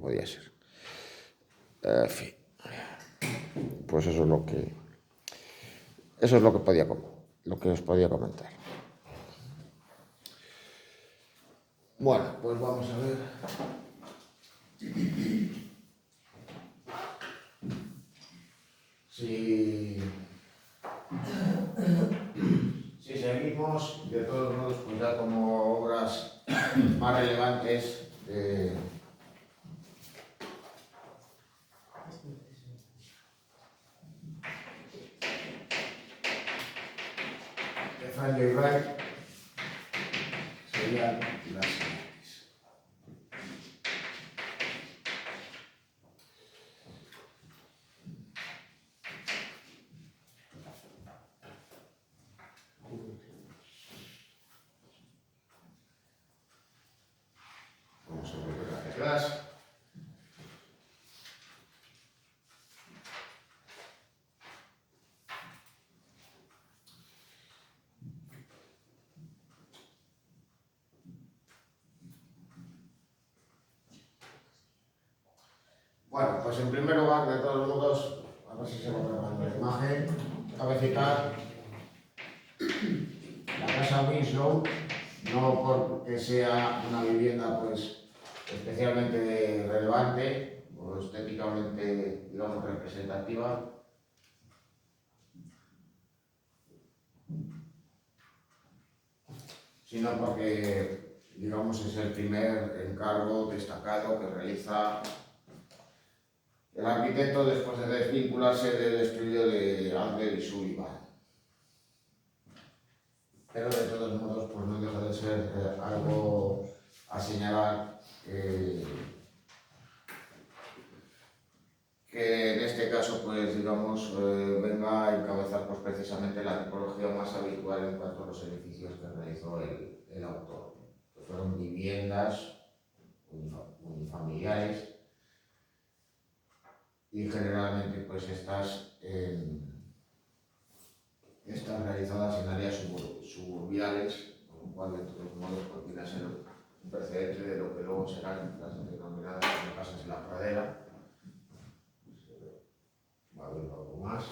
podía ser. En fin, pues eso es lo que os podía comentar. Bueno, pues vamos a ver. Si seguimos, de todos modos, pues ya como obras más relevantes de Frank Lloyd Wright serían las siguientes. Vamos a volver hacia atrás. Bueno, pues en primer lugar, de todos modos, a ver si se va grabando la imagen, cabe citar la casa Winslow, no porque sea una vivienda pues especialmente relevante o estéticamente, digamos, representativa, sino porque, digamos, es el primer encargo destacado que realiza el arquitecto después de desvincularse del estudio de Adler y Sullivan. Pero de todos modos, pues no deja de ser algo a señalar que en este caso, pues digamos, venga a encabezar pues precisamente la tipología más habitual en cuanto a los edificios que realizó el autor, que fueron viviendas unifamiliares y generalmente pues estas realizadas en áreas suburbiales, con lo cual de todos modos pues viene a ser un precedente de lo que luego serán las denominadas como casas de la pradera. Va a haber algo más.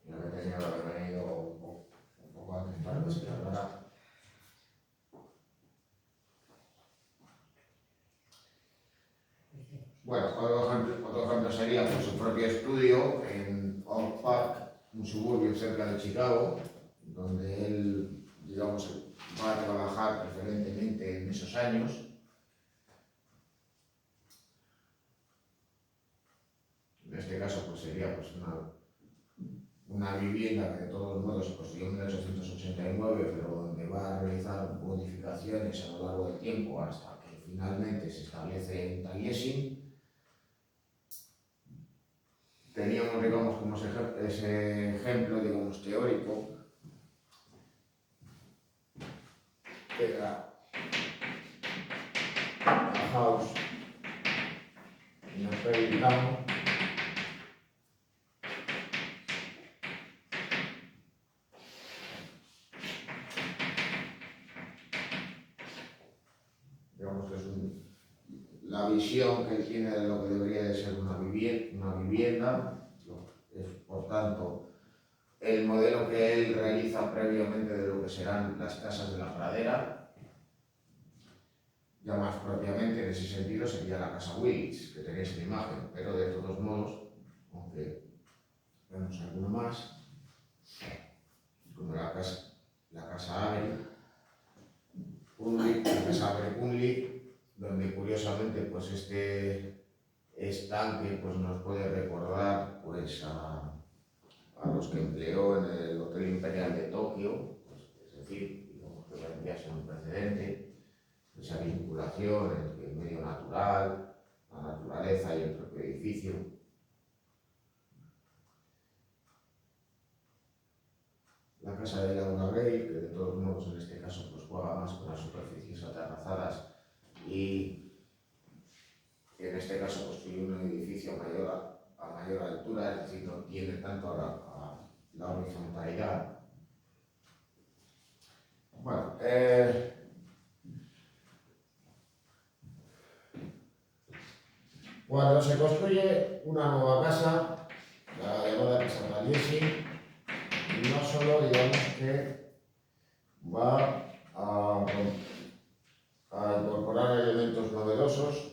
Yo que tenía que haber venido un poco antes para que se hablara. Bueno, otro ejemplo sería pues, su propio estudio en Oak Park, un suburbio cerca de Chicago, donde él, digamos, va a trabajar preferentemente en esos años. En este caso pues, sería pues, una vivienda que de todos modos se construyó en 1889, pero donde va a realizar modificaciones a lo largo del tiempo hasta que finalmente se establece en Taliesin. Teníamos, digamos, como ese ejemplo, digamos, teórico, que era la house en el Prairie Town. Digamos que es la visión que él tiene de lo que debería de ser una vivienda, es por tanto el modelo que él realiza previamente de lo que serán las casas de la pradera. Ya más propiamente en ese sentido sería la casa Willis, que tenéis en imagen, pero de todos modos, aunque vemos alguno más, como la casa Avery Punley, donde curiosamente pues este estanque pues, nos puede recordar decir, digamos que vendría a ser un precedente, esa vinculación entre el medio natural, la naturaleza y el propio edificio. La casa de Laura Gray, que de todos modos en este caso pues juega más con las superficies aterrazadas y en este caso construye un edificio a mayor altura, es decir, no tiene tanto a la horizontalidad. Bueno, cuando se construye una nueva casa, la llamada casa Tagliesi, no solo digamos que va a incorporar elementos novedosos,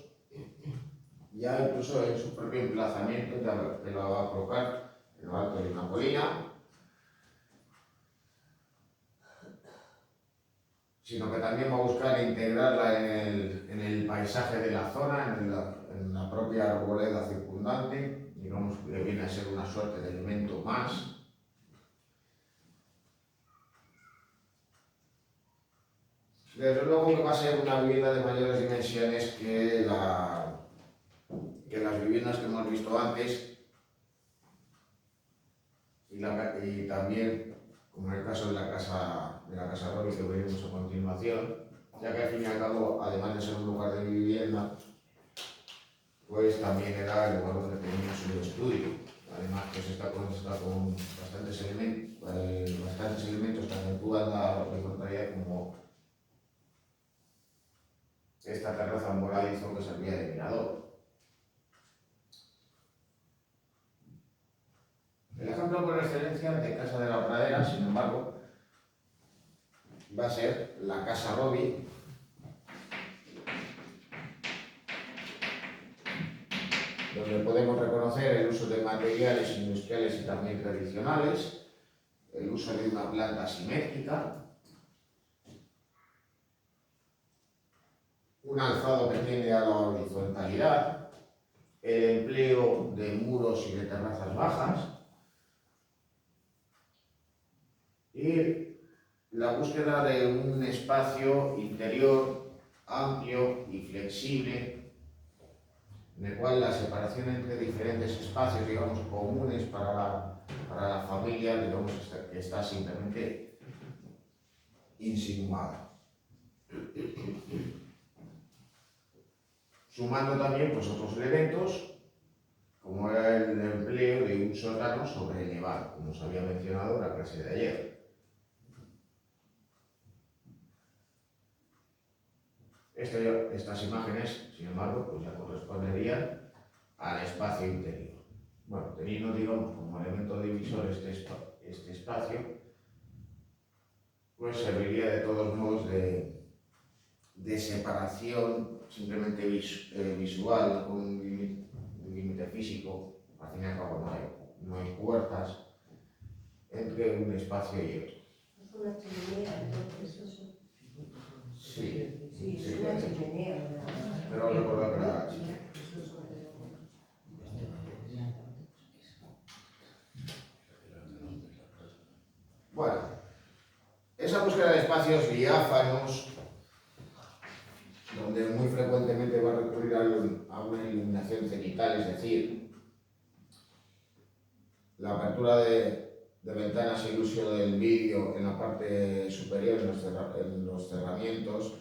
ya incluso en su propio emplazamiento, ya que lo va a colocar en lo alto de una colina, sino que también va a buscar integrarla en el paisaje de la zona, en la propia arboleda circundante, digamos que viene a ser una suerte de elemento más. Desde luego que va a ser una vivienda de mayores dimensiones que las viviendas que hemos visto antes y también, como en el caso de la casa Robbie que veremos a continuación, ya que al fin y al cabo, además de ser un lugar de vivienda, pues también era el lugar donde tenía su estudio. Además, pues está con bastantes elementos que acentúan la horizontalidad, como esta terraza moradizo que servía de mirador. El ejemplo por excelencia de Casa de la Pradera, sin embargo, va a ser la Casa Robbie, donde podemos reconocer el uso de materiales industriales y también tradicionales, el uso de una planta simétrica, un alzado que tiende a la horizontalidad, el empleo de muros y de terrazas bajas y la búsqueda de un espacio interior amplio y flexible, en el cual la separación entre diferentes espacios, digamos, comunes para la familia, digamos, está simplemente insinuada. Sumando también pues, otros elementos, como era el empleo de un sótano sobrelevado, como os había mencionado en la clase de ayer. Estas imágenes, sin embargo, pues ya corresponderían al espacio interior. Bueno, teniendo, digamos, como elemento divisor este espacio, pues serviría de todos modos de separación simplemente visual, con un límite físico. Al fin y al cabo no hay puertas entre un espacio y otro. Es una chimenea, entonces eso. Sí, Es una chimenea, ¿verdad? pero recordad que la chimenea. Bueno, esa búsqueda de espacios diáfanos, donde muy frecuentemente va a recurrir a una iluminación cenital, es decir, la apertura de ventanas y el uso del vídeo en la parte superior, en los cerramientos,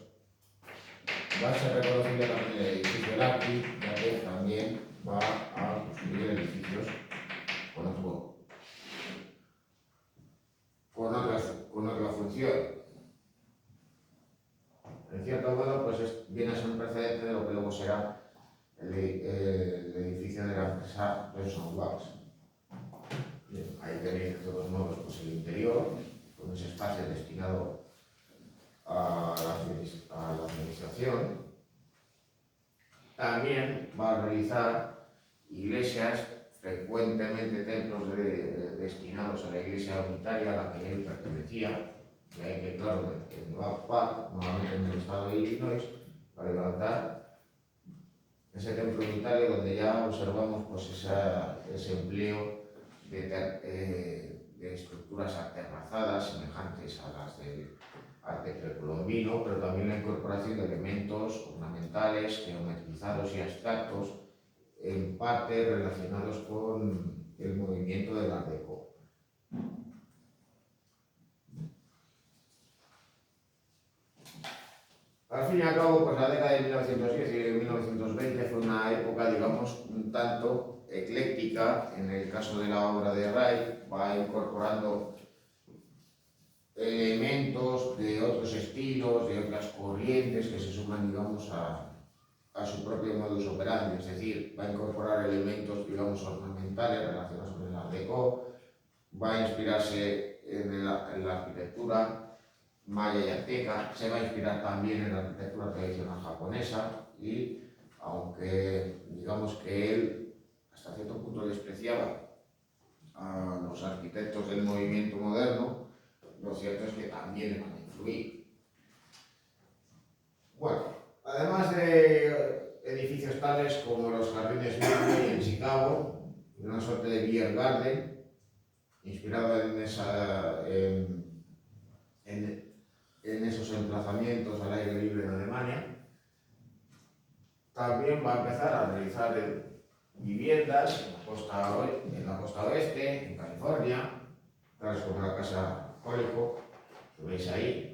va a ser reconocible también el edificio Lacti, ya que también va a construir edificios con otra función. En cierto modo, pues viene a ser un precedente de lo que luego será el edificio de la empresa Benson Wax. Bien, ahí tenéis de todos modos pues, el interior, con ese espacio destinado a la administración. También va a realizar iglesias, frecuentemente templos destinados a la iglesia unitaria a la que él pertenecía. Y hay que, claro, en Nueva Park, nuevamente en el estado de Illinois, para levantar ese templo unitario donde ya observamos pues, ese empleo de de estructuras aterrazadas semejantes a las del arte precolombino, pero también la incorporación de elementos ornamentales, geometrizados y abstractos, en parte relacionados con el movimiento del Art Deco. Al fin y al cabo, pues la década de 1910 y de 1920 fue una época, digamos, un tanto ecléctica. En el caso de la obra de Ray, va incorporando elementos de otros estilos, de otras corrientes que se suman, digamos, a su propio modus operandi, es decir, va a incorporar elementos, digamos, ornamentales relacionados con el Art Deco, va a inspirarse en la arquitectura maya y azteca, se va a inspirar también en la arquitectura tradicional japonesa y, aunque digamos que él hasta cierto punto despreciaba a los arquitectos del movimiento moderno, lo cierto es que también le van a influir. Bueno, además de edificios tales como los jardines Midway en Chicago, una suerte de beer garden, inspirado en esos emplazamientos al aire libre en Alemania, también va a empezar a realizar viviendas en la costa oeste, en California, tales como la casa Hollywood, que veis ahí.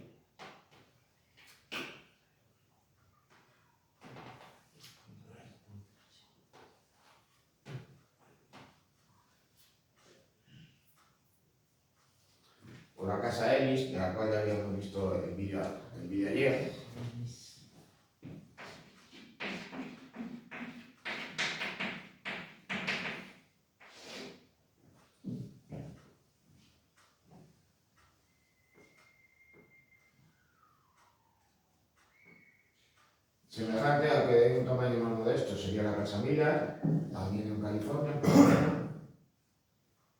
O la casa Ellis, de la cual ya habíamos visto el vídeo ayer. Semejante a que de un tamaño más modesto sería la casa Miller, también en California.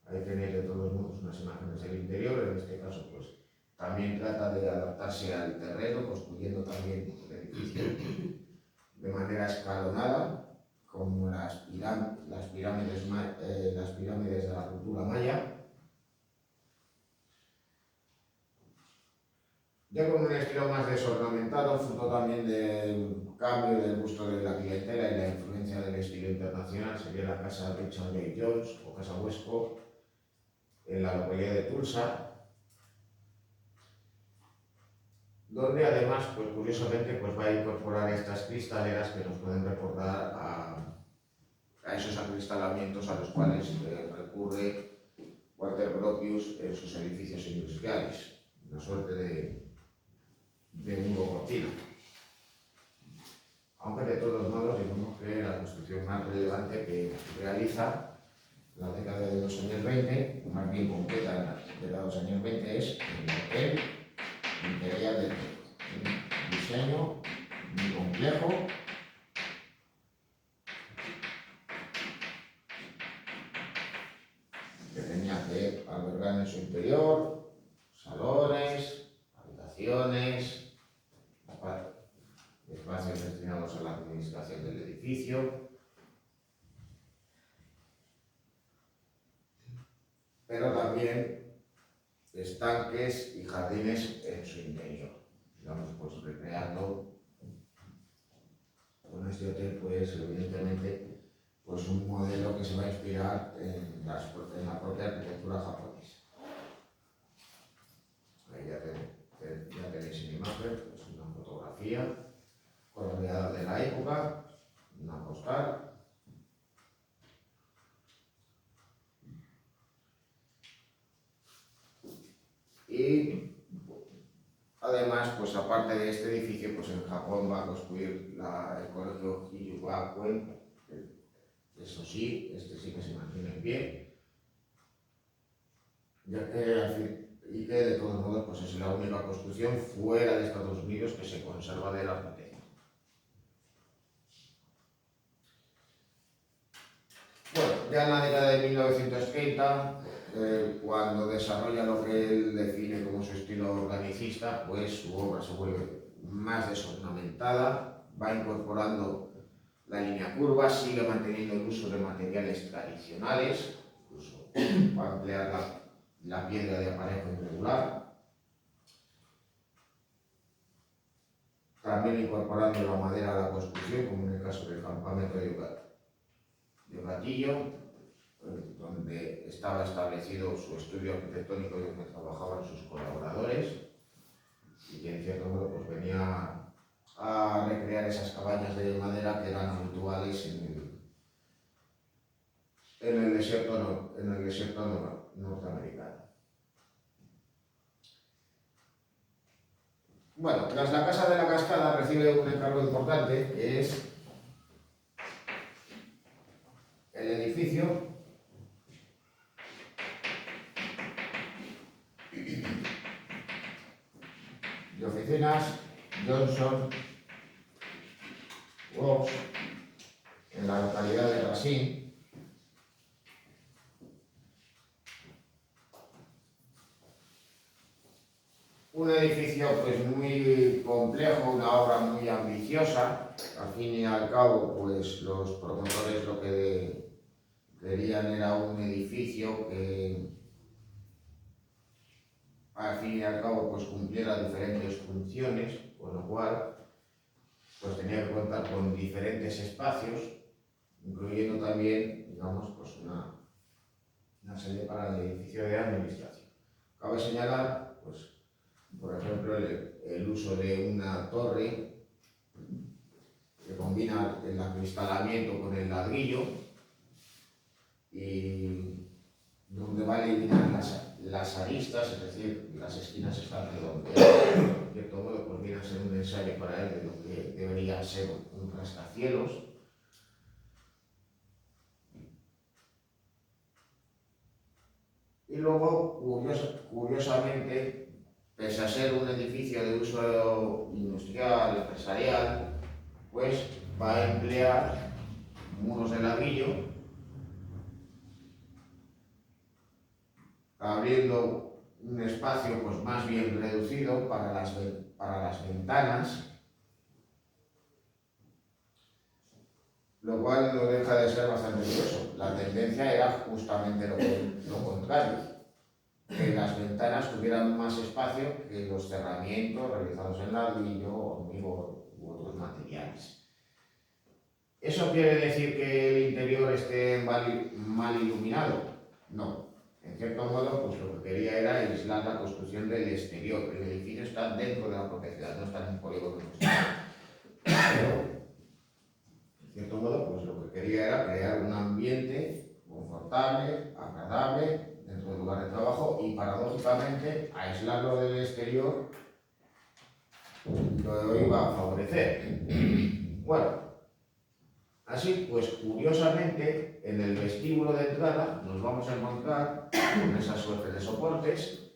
Ahí tenéis de todos modos unas imágenes del interior. En este caso pues también trata de adaptarse al terreno, construyendo también el edificio de manera escalonada, como las pirámides de la cultura maya. Ya con un estilo más desornamentado, fruto también del cambio del gusto de la clientela y la influencia del estilo internacional, sería la casa Richard J. Jones o casa Westcott en la localidad de Tulsa, donde además, pues curiosamente, pues va a incorporar estas cristaleras que nos pueden recordar a esos acristalamientos a los cuales recurre Walter Gropius en sus edificios industriales, una suerte de muro cortina. Aunque de todos modos, digamos que la construcción más relevante que realiza la década de los años 20, más bien completa en la década de los años 20, es el Hotel Imperial del Tec. Un diseño muy complejo, que tenía que albergar en su interior salones, habitaciones, espacios destinados a la administración del edificio, pero también estanques y jardines en su interior, digamos, pues recreando con este hotel, pues evidentemente, pues un modelo que se va a inspirar en la propia arquitectura japonesa. Ahí ya tenéis en imagen, pues una fotografía coloreada de la época, una postal. Y además, pues aparte de este edificio, pues en Japón va a construir el colegio Hiyugakuen. Eso sí, este sí que se mantiene en pie, ya que, y que de todos modos pues es la única construcción fuera de Estados Unidos que se conserva del arquitecto. Bueno, ya en la década de 1930, cuando desarrolla lo que él define como su estilo organicista, pues su obra se vuelve más desornamentada, va incorporando la línea curva, sigue manteniendo el uso de materiales tradicionales, incluso va a emplear la piedra de aparejo irregular, también incorporando la madera a la construcción, como en el caso del campamento de Ocatillo, donde estaba establecido su estudio arquitectónico y donde trabajaban sus colaboradores, y que en cierto modo pues venía a recrear esas cabañas de madera que eran habituales en el desierto norteamericano. Bueno, tras la Casa de la Cascada recibe un encargo importante, que es el edificio de oficinas Johnson Works en la localidad de Racine. Un edificio pues muy complejo, una obra muy ambiciosa. Al fin y al cabo, pues los promotores lo que querían era un edificio que al fin y al cabo pues cumpliera diferentes funciones, con lo cual pues tenía que contar con diferentes espacios, incluyendo también, digamos, pues una sede para el edificio de administración. Cabe señalar, pues, por ejemplo, el uso de una torre que combina el acristalamiento con el ladrillo y donde va a eliminar las aristas, es decir, las esquinas están redondeadas. De cierto modo, pues viene a ser un ensayo para él de lo que debería ser un rascacielos. Y luego, curiosamente, pese a ser un edificio de uso industrial, empresarial, pues va a emplear muros de ladrillo, abriendo un espacio pues más bien reducido para las ventanas, lo cual no deja de ser bastante curioso. La tendencia era justamente lo contrario, que las ventanas tuvieran más espacio que los cerramientos realizados en ladrillo, hormigón u otros materiales. ¿Eso quiere decir que el interior esté mal iluminado? No. En cierto modo, pues lo que quería era aislar la construcción del exterior. El edificio está dentro de la propiedad, no está en un polígono industrial. Pero, en cierto modo, pues lo que quería era crear un ambiente confortable, agradable, dentro del lugar de trabajo y, paradójicamente, aislarlo del exterior lo iba a favorecer. Bueno, así pues, curiosamente, en el vestíbulo de entrada nos vamos a encontrar con esa suerte de soportes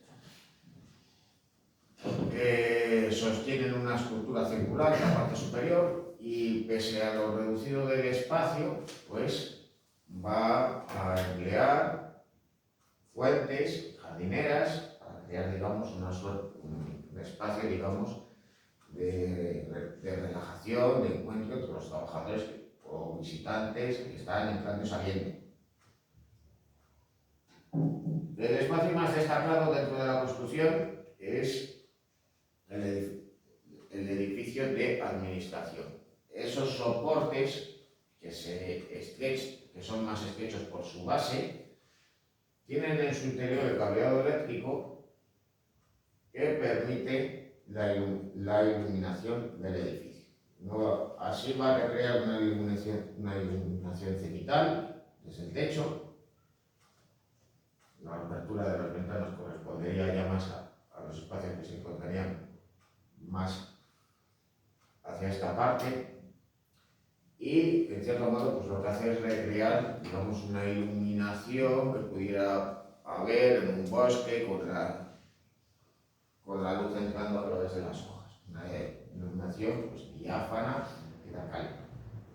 que sostienen una estructura circular en la parte superior y, pese a lo reducido del espacio, pues va a emplear fuentes, jardineras, para crear, digamos, un espacio, digamos, de relajación, de encuentro entre los trabajadores o visitantes que están entrando y saliendo. El espacio más destacado dentro de la construcción es el edificio de administración. Esos soportes que son más estrechos por su base, tienen en su interior el cableado eléctrico que permite la iluminación del edificio. Así va a recrear una iluminación cenital desde el techo. La apertura de las ventanas correspondería ya más a los espacios que se encontrarían más hacia esta parte, y en cierto modo pues lo que hace es recrear, digamos, una iluminación que pudiera haber en un bosque con la luz entrando a través de las hojas, una iluminación pues diáfana y da calma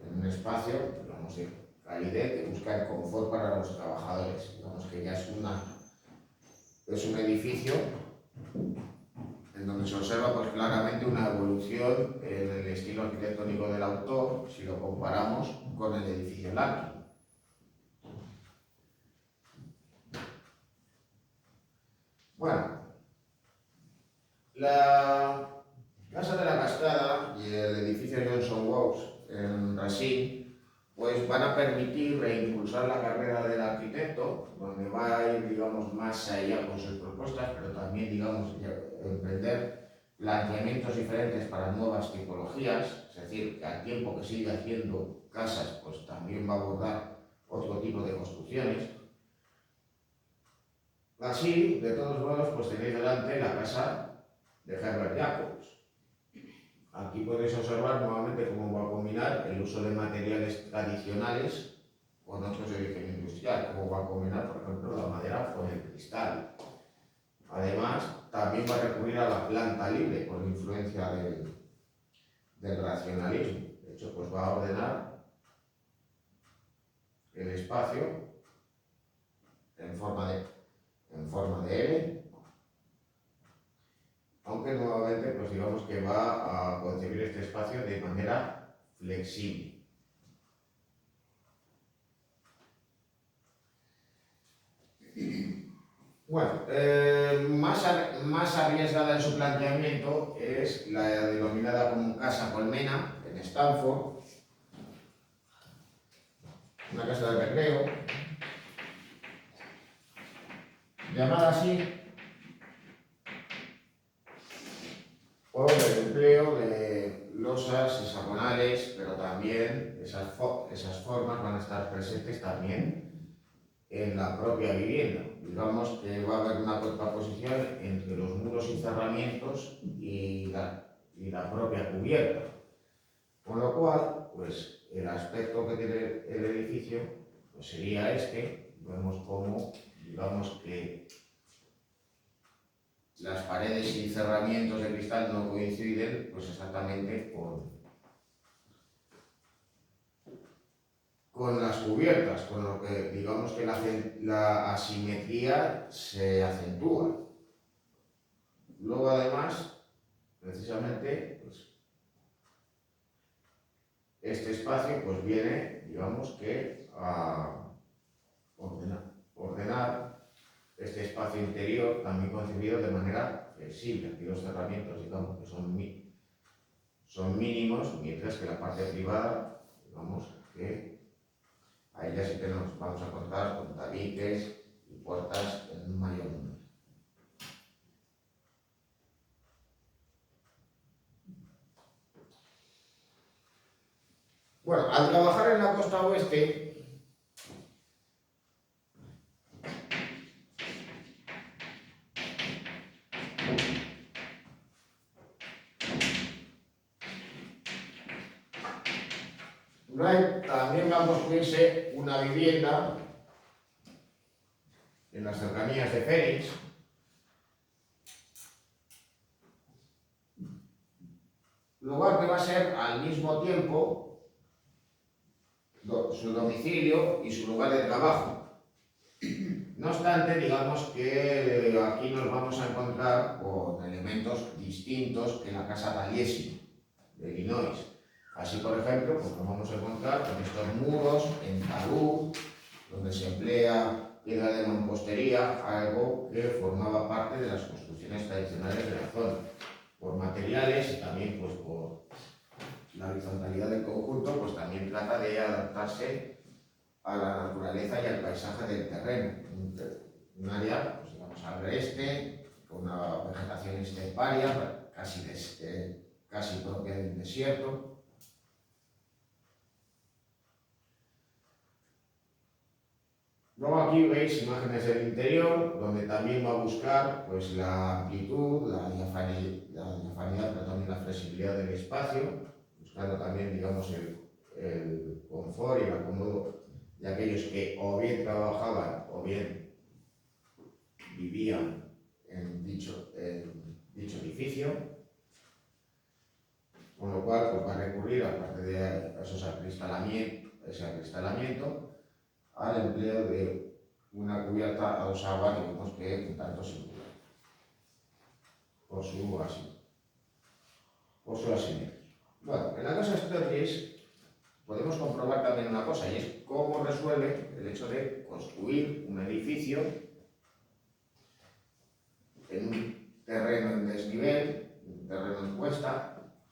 en un espacio, digamos, de calidez, que busca el confort para los trabajadores. Digamos que ya es un edificio en donde se observa pues claramente una evolución en el estilo arquitectónico del autor si lo comparamos con el edificio Larkin. Bueno, la Casa de la Cascada y el edificio Johnson Works en Racine pues van a permitir reimpulsar la carrera del arquitecto, donde va a ir, digamos, más allá con sus propuestas, pero también, digamos, emprender planteamientos diferentes para nuevas tipologías, es decir, que al tiempo que sigue haciendo casas, pues también va a abordar otro tipo de construcciones. Así, de todos modos, pues tenéis delante la casa de Herbert Jacobs. Aquí podéis observar nuevamente cómo va a combinar el uso de materiales tradicionales con otros de origen industrial, cómo va a combinar, por ejemplo, la madera con el cristal. Además, también va a recurrir a la planta libre por influencia del racionalismo. De hecho, pues va a ordenar el espacio en forma de L, aunque nuevamente, pues digamos que va a concebir este espacio de manera flexible. Bueno, más arriesgada en su planteamiento es la denominada como Casa Colmena en Stanford, una casa de recreo, llamada así por el empleo de losas hexagonales, pero también esas formas van a estar presentes también en la propia vivienda. Digamos que va a haber una contraposición entre los muros y cerramientos y la propia cubierta. Con lo cual, pues el aspecto que tiene el edificio pues sería este. Vemos cómo, digamos que las paredes y cerramientos de cristal no coinciden pues exactamente con las cubiertas, con lo que digamos que la asimetría se acentúa. Luego además, precisamente, pues, este espacio pues viene, digamos que a ordenar este espacio interior también concebido de manera flexible. Aquí los cerramientos, digamos que son mínimos, mientras que la parte privada, digamos que ahí ya sí que nos vamos a contar con tabiques y puertas en un mayor número. Bueno, al trabajar en la costa oeste, también va a construirse una vivienda en las cercanías de Phoenix, lugar que va a ser al mismo tiempo su domicilio y su lugar de trabajo. No obstante, digamos que aquí nos vamos a encontrar con elementos distintos que la casa Taliesin de Illinois. Así, por ejemplo, pues nos vamos a encontrar con estos muros en talud, donde se emplea piedra de mampostería, algo que formaba parte de las construcciones tradicionales de la zona. Por materiales y también pues por la horizontalidad del conjunto, pues también trata de adaptarse a la naturaleza y al paisaje del terreno. Un área, pues digamos, agreste, con una vegetación esteparia, casi propia del desierto. Luego aquí veis imágenes del interior, donde también va a buscar pues, la amplitud, la diafanidad, pero también la flexibilidad del espacio, buscando también, digamos, el confort y el acomodo de aquellos que o bien trabajaban o bien vivían en dicho edificio, con lo cual pues, va a recurrir, aparte de ese acristalamiento, al empleo de una cubierta a dos aguas, digamos que un tanto singular, por su asimetría. Bueno, en la casa Sturgis podemos comprobar también una cosa, y es cómo resuelve el hecho de construir un edificio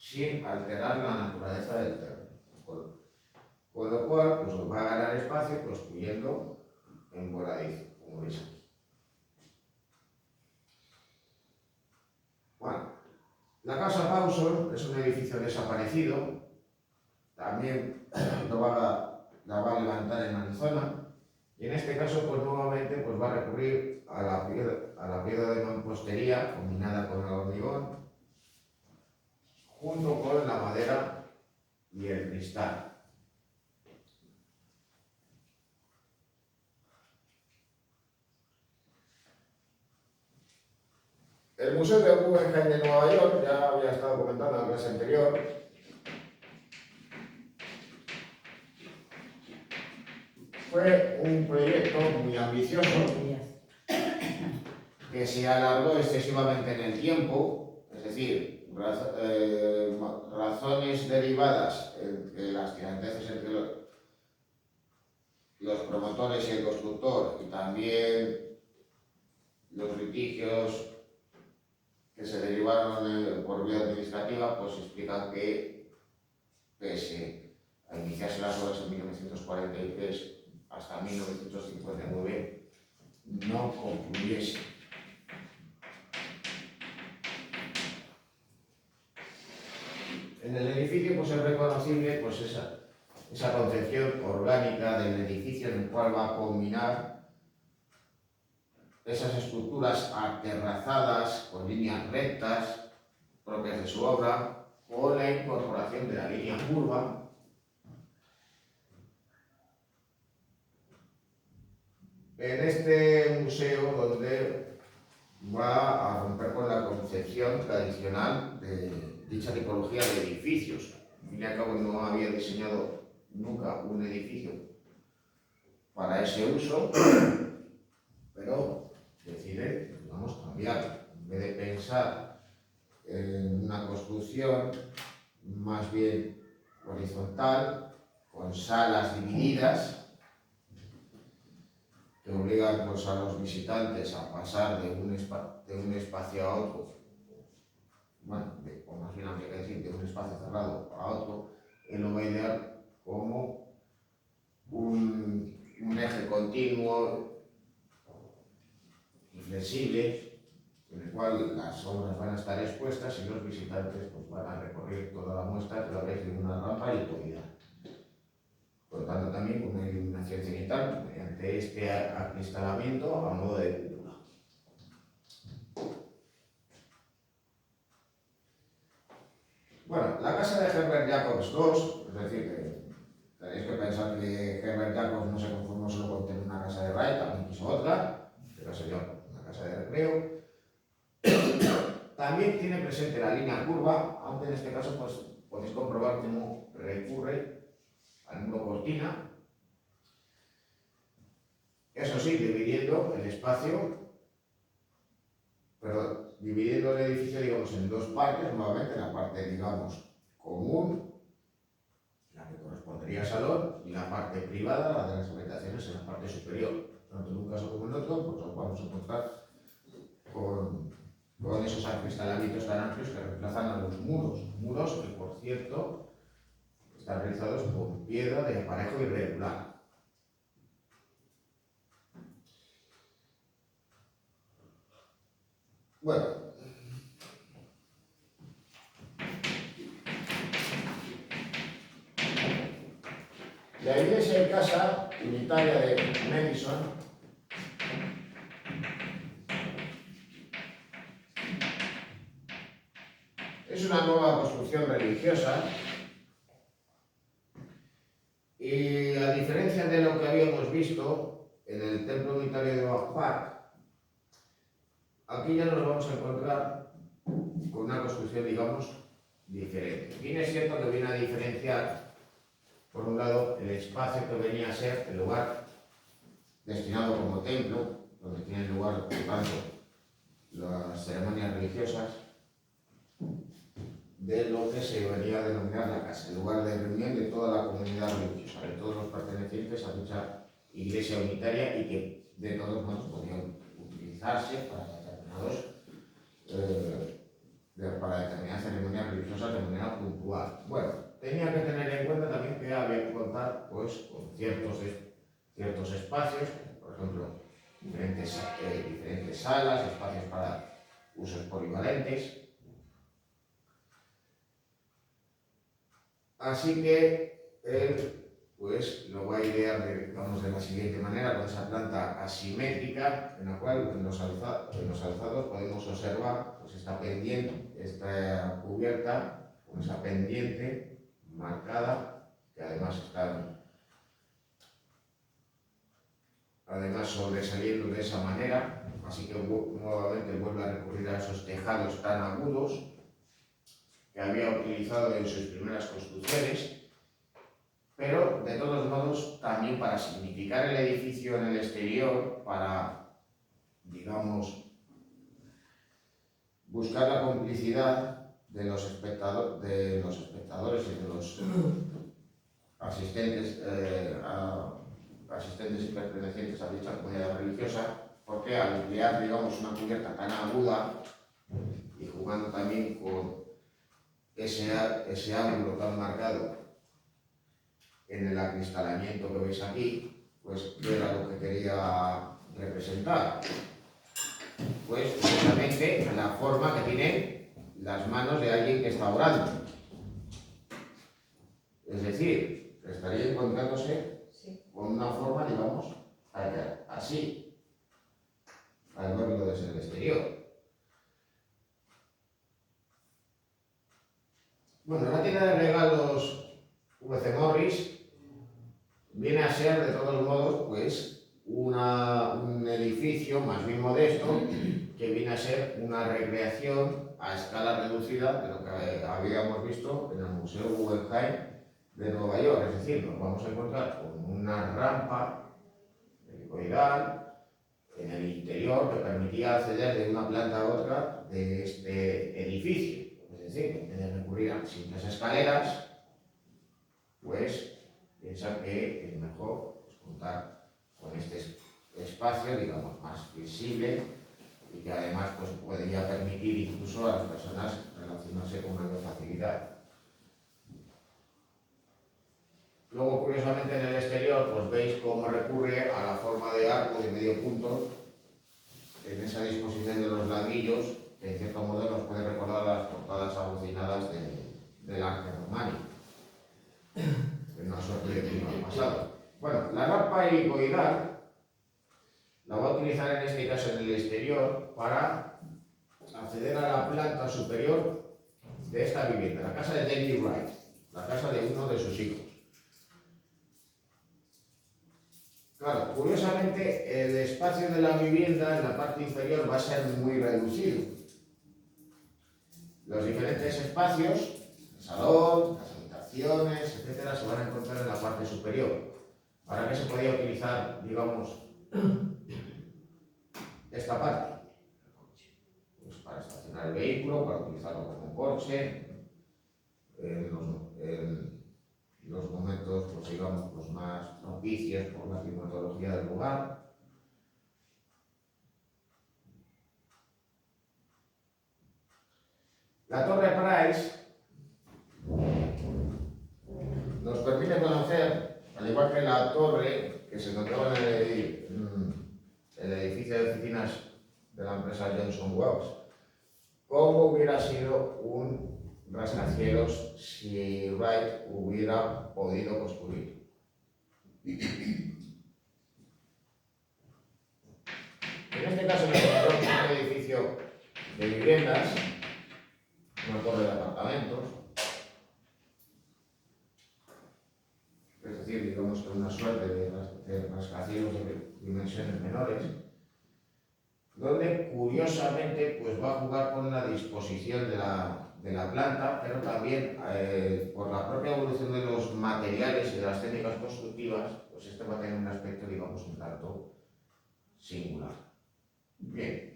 sin alterar la naturaleza del terreno. Con lo cual, pues os va a ganar espacio construyendo en voladizo, como veis aquí. Bueno, la Casa Pausol es un edificio desaparecido, también la va a levantar en Arizona, y en este caso, pues nuevamente, pues va a recurrir a la piedra de mampostería combinada con el hormigón, junto con la madera y el cristal. El Museo de Guggenheim de Nueva York, ya había estado comentando en la clase anterior, fue un proyecto muy ambicioso que se alargó excesivamente en el tiempo, es decir, razones derivadas de las tiranteces entre los promotores y el constructor, y también los litigios que se derivaron por vía administrativa, pues explican que pese a iniciarse las obras en 1943 hasta 1959 no concluyese. En el edificio pues es reconocible pues esa concepción orgánica del edificio en el cual va a combinar esas estructuras aterrazadas con líneas rectas propias de su obra, con la incorporación de la línea curva. En este museo donde va a romper con la concepción tradicional de dicha tipología de edificios. Al fin y al cabo no había diseñado nunca un edificio para ese uso, pero decide, vamos a cambiar. En vez de pensar en una construcción más bien horizontal, con salas divididas, que obligan pues, a los visitantes a pasar de un espacio a otro, bueno, o más bien habría que decir de un espacio cerrado a otro, él lo va a idear como un eje continuo y flexible, en el cual las obras van a estar expuestas y los visitantes pues, van a recorrer toda la muestra a través de una rampa helicoidal. Por lo tanto, también con una iluminación cenital mediante este acristalamiento a modo de cúpula. Bueno, la casa de Herbert Jacobs II, es decir, que tenéis que pensar que Herbert Jacobs no se conformó solo con tener una casa de Wright, también quiso otra, pero sería una casa de recreo. También tiene presente la línea curva, aunque en este caso pues, podéis comprobar cómo recurre al muro cortina. Eso sí, dividiendo el espacio, pero dividiendo el edificio, digamos, en dos partes, nuevamente la parte, digamos, común, la que correspondería al salón, y la parte privada, la de las habitaciones, en la parte superior. Tanto en un caso como en otro, pues nos vamos a encontrar con esos acristalamientos tan amplios que reemplazan a los muros. Muros que, por cierto, están realizados con piedra de aparejo irregular. Bueno, la iglesia y casa unitaria de Madison es una nueva construcción religiosa y a diferencia de lo que habíamos visto en el templo unitario de Oak Park, aquí ya nos vamos a encontrar con una construcción, digamos, diferente. Bien es cierto que viene a diferenciar, por un lado, el espacio que venía a ser el lugar destinado como templo, donde tienen lugar, por tanto, las ceremonias religiosas, de lo que se venía a denominar la casa, el lugar de reunión de toda la comunidad religiosa, de todos los pertenecientes a dicha iglesia unitaria y que de todos modos podían utilizarse para determinadas ceremonias ceremonias religiosas de manera puntual. Bueno, tenía que tener en cuenta también que había que contar pues, con ciertos espacios, por ejemplo, diferentes salas, espacios para usos polivalentes. Así que él pues lo va a idear de la siguiente manera, con esa planta asimétrica, en la cual en los alzados podemos observar pues, esta pendiente, esta cubierta con esa pendiente marcada, que además están sobresaliendo de esa manera, así que nuevamente vuelve a recurrir a esos tejados tan agudos que había utilizado en sus primeras construcciones, pero de todos modos también para significar el edificio en el exterior, para, digamos, buscar la complicidad de los espectadores y de los asistentes y pertenecientes a dicha comunidad religiosa, porque al emplear, digamos, una cubierta tan aguda y jugando también con ese ángulo tan marcado en el acristalamiento que veis aquí, pues era lo que quería representar. Pues obviamente la forma que tienen las manos de alguien que está orando. Es decir, estaría encontrándose con una forma, digamos, así, al verlo desde el exterior. Bueno, la tienda de regalos V.C. Morris viene a ser, de todos modos, pues un edificio más bien modesto que viene a ser una recreación a escala reducida de lo que habíamos visto en el Museo Guggenheim de Nueva York. Es decir, nos vamos a encontrar con una rampa helicoidal en el interior que permitía acceder de una planta a otra de este edificio. Es decir, en vez de recurrir a simples escaleras, pues piensan que es mejor pues, contar con este espacio, digamos, más visible y que además pues, podría permitir incluso a las personas relacionarse con mayor facilidad. Luego, curiosamente, en el exterior, pues veis cómo recurre a la forma de arco de medio punto en esa disposición de los ladrillos, que en cierto modo nos puede recordar a las portadas abocinadas del arte románico, en una suerte de clima pasado. Bueno, la rampa helicoidal la va a utilizar en este caso en el exterior para acceder a la planta superior de esta vivienda, la casa de David Wright, la casa de uno de sus hijos. Claro, curiosamente el espacio de la vivienda en la parte inferior va a ser muy reducido. Los diferentes espacios, el salón, las habitaciones, etcétera, se van a encontrar en la parte superior. ¿Para qué se podía utilizar, digamos, esta parte? Pues para estacionar el vehículo, para utilizarlo como coche, los momentos, pues digamos, pues más propicios por la climatología del lugar. La Torre Price nos permite conocer, al igual que la torre que se encontraba en el edificio de oficinas de la empresa Johnson Wales, cómo hubiera sido un rascacielos si Wright hubiera podido construir. En este caso nos encontramos en un edificio de viviendas, una torre de apartamentos, es decir, digamos que una suerte de rascacielos de dimensiones menores, donde curiosamente pues va a jugar con la disposición de la planta, pero también por la propia evolución de los materiales y de las técnicas constructivas, pues este va a tener un aspecto, digamos, un tanto singular. Bien.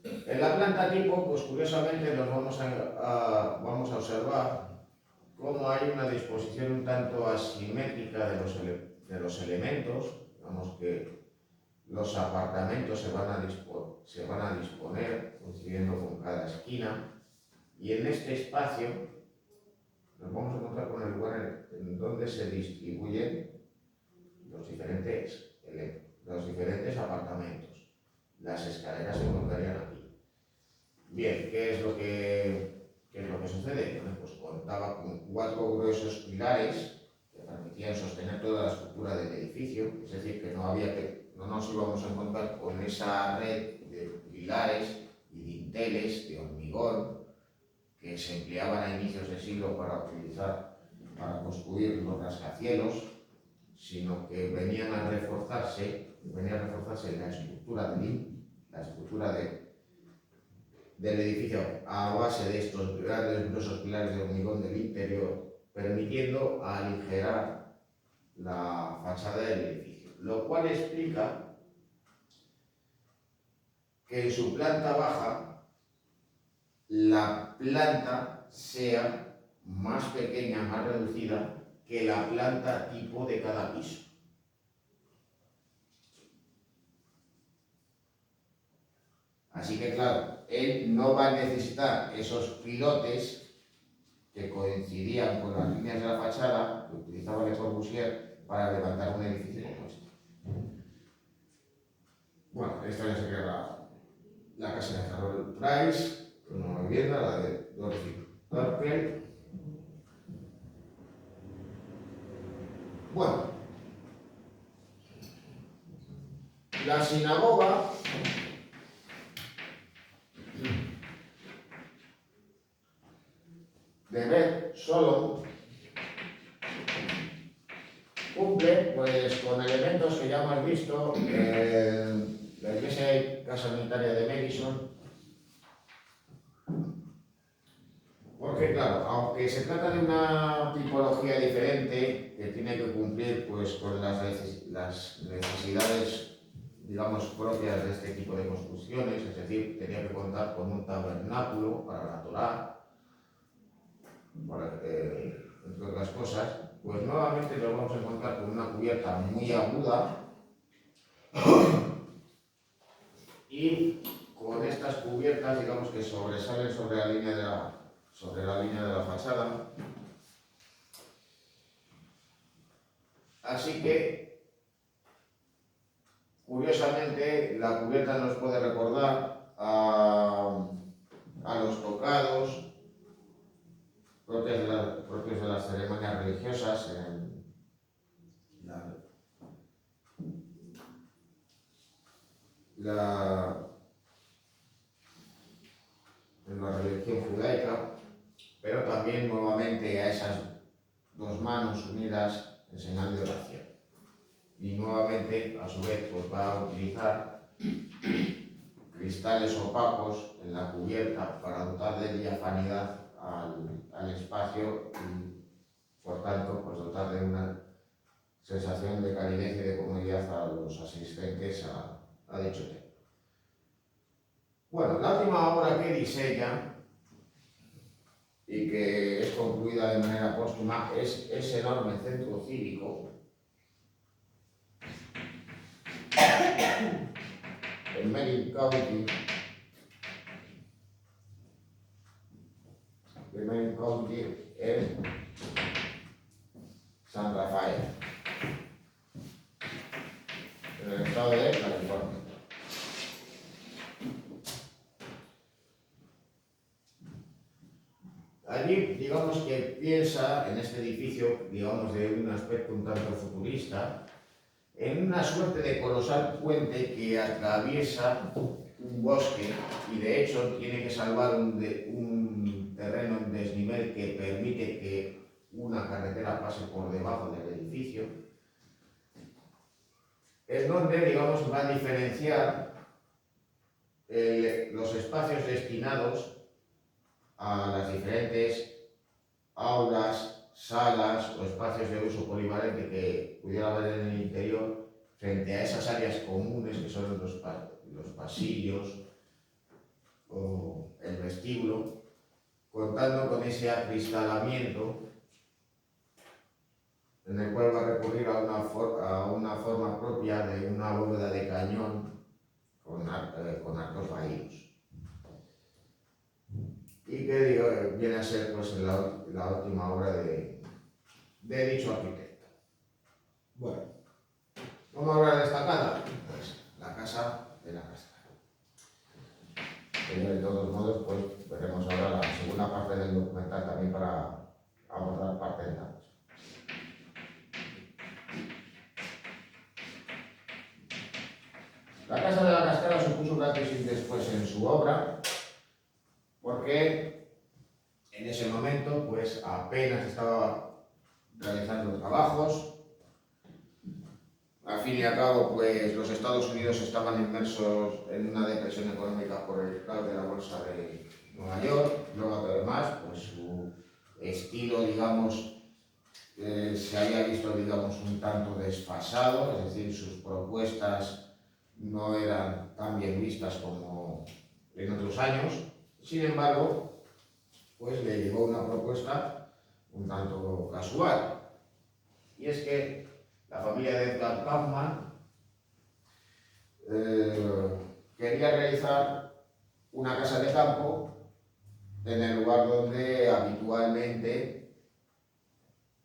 En la planta tipo, pues curiosamente nos vamos a observar cómo hay una disposición un tanto asimétrica de los elementos, digamos que los apartamentos se van a disponer coincidiendo con cada esquina, y en este espacio nos vamos a encontrar con el lugar en donde se distribuyen los diferentes apartamentos. Las escaleras se encontrarían aquí. Bien, ¿qué es lo que sucede? Bueno, pues contaba con 4 gruesos pilares que permitían sostener toda la estructura del edificio, es decir, que no nos íbamos a encontrar con esa red de pilares y dinteles de hormigón que se empleaban a inicios del siglo para construir los rascacielos, sino que venían a reforzarse la estructura del edificio a base de estos grandes gruesos pilares de hormigón del interior, permitiendo aligerar la fachada del edificio, lo cual explica que en su planta baja la planta sea más pequeña, más reducida que la planta tipo de cada piso. Así que claro, él no va a necesitar esos pilotes que coincidían con las líneas de la fachada que utilizaba Le Corbusier para levantar un edificio como este. Bueno, esta ya sería la casa de Harold Price, una vivienda, la de Dorothy Parker. Bueno, la sinagoga de Beth Shalom cumple pues con elementos que ya hemos visto en la iglesia y casa unitaria de Madison, porque claro, aunque se trata de una tipología diferente que tiene que cumplir pues con las necesidades, digamos, propias de este tipo de construcciones, es decir, tenía que contar con un tabernáculo para la Torá, entre otras cosas, pues nuevamente nos vamos a encontrar con una cubierta muy aguda y con estas cubiertas, digamos, que sobresalen sobre la línea de la fachada. Así que, curiosamente, la cubierta nos puede recordar a los tocados propios de las ceremonias religiosas en la religión judaica, pero también nuevamente a esas dos manos unidas en señal de oración. Y nuevamente, a su vez, pues va a utilizar cristales opacos en la cubierta para dotar de diafanidad al espacio y, por tanto, pues dotar de una sensación de calidez y de comodidad a los asistentes a dicho tema. Bueno, la última obra que diseña y que es concluida de manera póstuma es ese enorme centro cívico en Marin County, en San Rafael, en el estado de California. Allí, digamos que piensa en este edificio, digamos, de un aspecto un tanto futurista, en una suerte de colosal puente que atraviesa un bosque y de hecho tiene que salvar un terreno en desnivel que permite que una carretera pase por debajo del edificio, es donde, digamos, va a diferenciar los espacios destinados a las diferentes aulas, salas o espacios de uso polivalente que pudiera haber en el interior frente a esas áreas comunes que son los pasillos o el vestíbulo, contando con ese acristalamiento en el cual va a recurrir a una forma propia de una bóveda de cañón con arcos vaídos. Y que viene a ser pues, la última obra de dicho arquitecto. Bueno, ¿cómo obra destacada? Pues la casa de la Cascada. De todos modos, pues veremos ahora la segunda parte del documental también para abordar parte de la cosa. La Casa de la Cascada supuso un antes y un después en su obra, porque en ese momento pues apenas estaba realizando trabajos. Al fin y al cabo, pues los Estados Unidos estaban inmersos en una depresión económica por el caos de la bolsa de Nueva York. Luego, además, pues su estilo, digamos, se había visto, digamos, un tanto desfasado, es decir, sus propuestas no eran tan bien vistas como en otros años. Sin embargo, pues le llegó una propuesta un tanto casual, y es que la familia de Edgar Kaufman quería realizar una casa de campo en el lugar donde habitualmente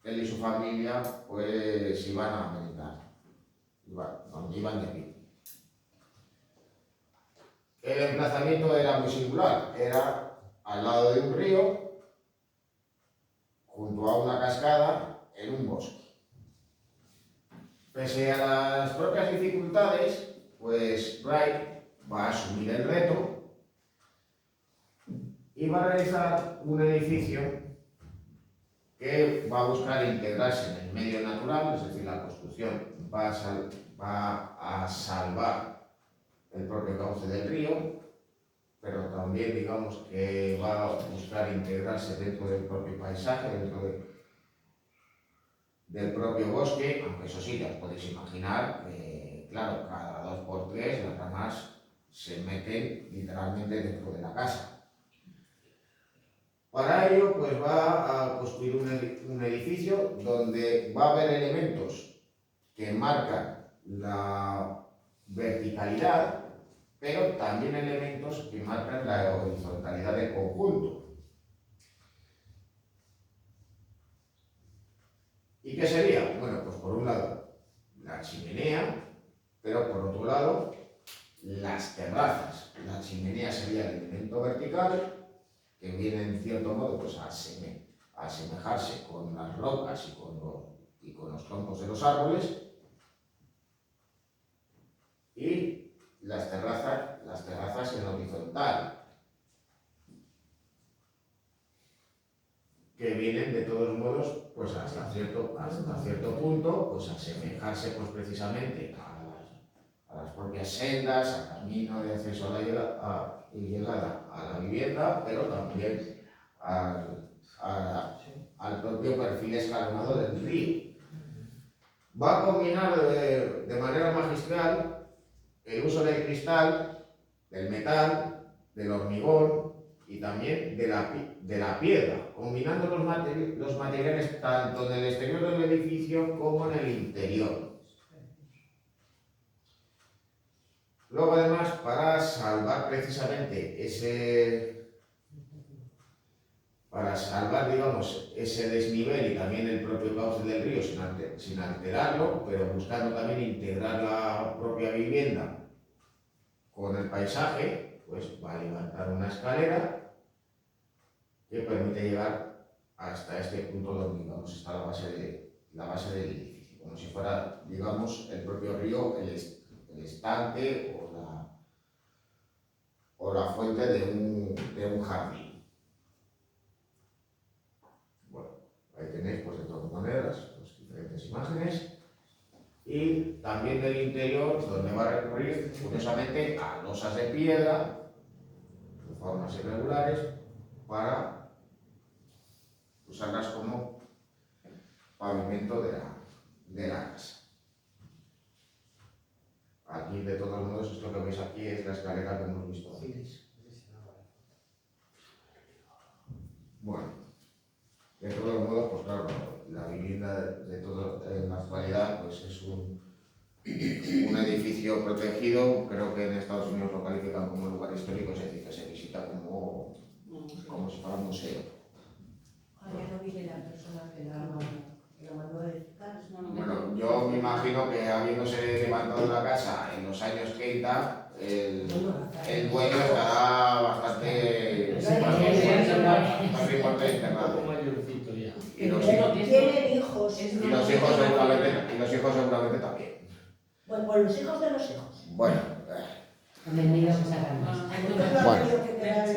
él y su familia pues iban a meditar, donde iban de pie. El emplazamiento era muy singular, era al lado de un río, junto a una cascada, en un bosque. Pese a las propias dificultades, pues Wright va a asumir el reto y va a realizar un edificio que va a buscar integrarse en el medio natural, es decir, la construcción va a salvar el propio cauce del río, pero también digamos que va a buscar integrarse dentro del propio paisaje, dentro del propio bosque, aunque eso sí, ya os podéis imaginar que, claro, cada 2 por 3 las ramas se meten literalmente dentro de la casa. Para ello, pues va a construir un edificio donde va a haber elementos que marcan la verticalidad, pero también elementos que marcan la horizontalidad del conjunto. ¿Y qué sería? Bueno, pues por un lado la chimenea, pero por otro lado las terrazas. La chimenea sería el elemento vertical, que viene en cierto modo pues, a asemejarse con las rocas y con los troncos de los árboles, y las terrazas en horizontal, que vienen de todos modos pues hasta cierto punto pues a asemejarse pues precisamente a las propias sendas, al camino de acceso y llegada a la vivienda, pero también al propio perfil escalonado del río. Va a combinar de manera magistral el uso del cristal, del metal, del hormigón y también de la piedra, combinando los materiales tanto en el exterior del edificio como en el interior. Luego, además, para salvar precisamente digamos, ese desnivel y también el propio cauce del río sin alterarlo, pero buscando también integrar la propia vivienda con el paisaje, pues va a levantar una escalera que permite llegar hasta este punto donde, digamos, está la base del edificio, como si fuera, digamos, el propio río, el estanque o la fuente de un jardín. Bueno, ahí tenéis, pues, de todas maneras, pues, diferentes imágenes. Y también del interior, donde va a recurrir, curiosamente, a losas de piedra, de formas irregulares, para usarlas como pavimento de la casa. Aquí, de todos modos, esto que veis aquí es la escalera que hemos visto antes. Bueno, de todos modos, pues claro, la vivienda de todo, en la actualidad pues es un edificio protegido. Creo que en Estados Unidos lo califican como lugar histórico, es decir, que se visita como si fuera un museo. Ahora no viene la persona que la mandó a edificar. Bueno, yo me imagino que habiéndose levantado la casa en los años 30, el dueño estará bastante fuerte internado. Y los hijos, Tienen hijos. y los hijos seguramente también. Bueno, con los hijos de los hijos. Bueno, Han venido que sacan más. Entonces, Bueno. que quedar